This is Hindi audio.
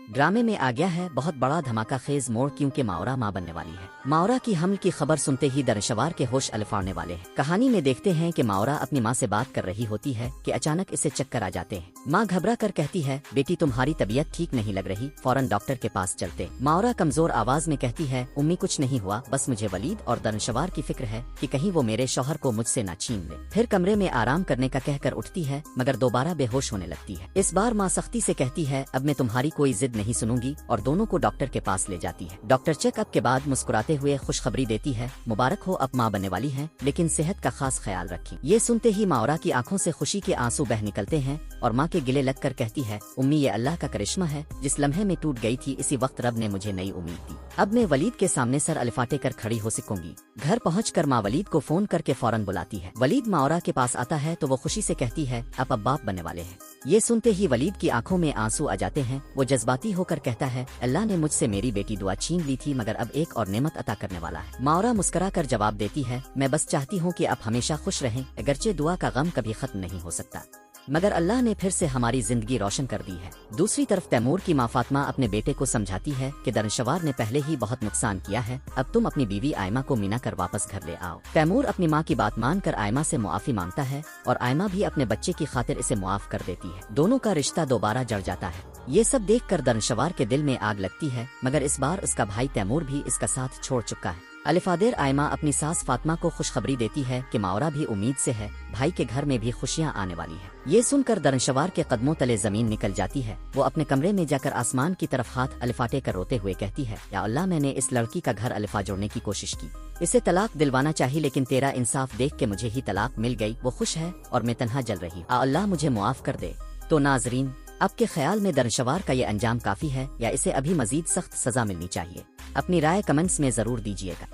ड्रामे में आ गया है बहुत बड़ा धमाका खेज मोड़ क्योंकि माओरा मां बनने वाली है। माओरा की हमल की खबर सुनते ही दरशवार के होश अलफाड़ने वाले हैं। कहानी में देखते हैं कि माओरा अपनी मां से बात कर रही होती है कि अचानक इसे चक्कर आ जाते हैं। मां घबरा कर कहती है, बेटी तुम्हारी तबीयत ठीक नहीं लग रही, फौरन डॉक्टर के पास चलते। माओरा कमजोर आवाज में कहती है, उम्मी कुछ नहीं हुआ, बस मुझे वलीद और दरशवार की फिक्र है कि कहीं वो मेरे शौहर को मुझसे न छीन ले। फिर कमरे में आराम करने का कहकर उठती है मगर दोबारा बेहोश होने लगती है। इस बार मां सख्ती से कहती है, अब मैं तुम्हारी कोई जिद नहीं सुनूंगी और दोनों को डॉक्टर के पास ले जाती है। डॉक्टर चेकअप के बाद मुस्कुराते हुए खुशखबरी देती है, मुबारक हो अब मां बनने वाली हैं, लेकिन सेहत का खास ख्याल रखें। ये सुनते ही माओरा की आंखों से खुशी के आंसू बह निकलते हैं और मां के गिले लगकर कहती है, उम्मी ये अल्लाह का करिश्मा है, जिस लम्हे में टूट गई थी इसी वक्त रब ने मुझे नई उम्मीद दी। अब मैं वलीद के सामने सर अलिफाटे कर खड़ी हो सकूंगी। घर पहुंचकर मां वलीद को फोन करके फौरन बुलाती है। वलीद माओरा के पास आता है तो वो खुशी से कहती है, अब बाप बनने वाले हैं। ये सुनते ही वलीद की आंखों में आंसू आ जाते हैं। वो जज्बाती होकर कहता है, अल्लाह ने मुझसे मेरी बेटी दुआ छीन ली थी मगर अब एक और नेमत अता करने वाला है। माओरा मुस्कुरा कर जवाब देती है, मैं बस चाहती हूँ कि आप हमेशा खुश रहें, अगरचे दुआ का गम कभी खत्म नहीं हो सकता मगर अल्लाह ने फिर से हमारी जिंदगी रोशन कर दी है। दूसरी तरफ तैमूर की मां फातिमा अपने बेटे को समझाती है कि दरशवार ने पहले ही बहुत नुकसान किया है, अब तुम अपनी बीवी आयमा को मीना कर वापस घर ले आओ। तैमूर अपनी मां की बात मानकर आयमा से मुआफी मांगता है और आयमा भी अपने बच्चे की खातिर इसे मुआफ कर देती है। दोनों का रिश्ता दोबारा जड़ जाता है। ये सब देखकर दरशवार के दिल में आग लगती है मगर इस बार उसका भाई तैमूर भी इसका साथ छोड़ चुका है। अलिफादेर आयमा अपनी सास फातिमा को खुशखबरी देती है कि माओरा भी उम्मीद से है, भाई के घर में भी खुशियां आने वाली है। ये सुनकर दरशवार के कदमों तले जमीन निकल जाती है। वो अपने कमरे में जाकर आसमान की तरफ हाथ अलिफाटे कर रोते हुए कहती है, या अल्लाह मैंने इस लड़की का घर अलिफा जोड़ने की कोशिश की, इसे तलाक दिलवाना चाहिए लेकिन तेरा इंसाफ देख के मुझे ही तलाक मिल गई। वो खुश है और मैं तन्हा जल रही, अल्लाह मुझे मुआफ कर दे। तो नाजरीन, आपके ख्याल में दरशवार का ये अंजाम काफी है या इसे अभी मजीद सख्त सजा मिलनी चाहिए? अपनी राय कमेंट्स में जरूर दीजिएगा।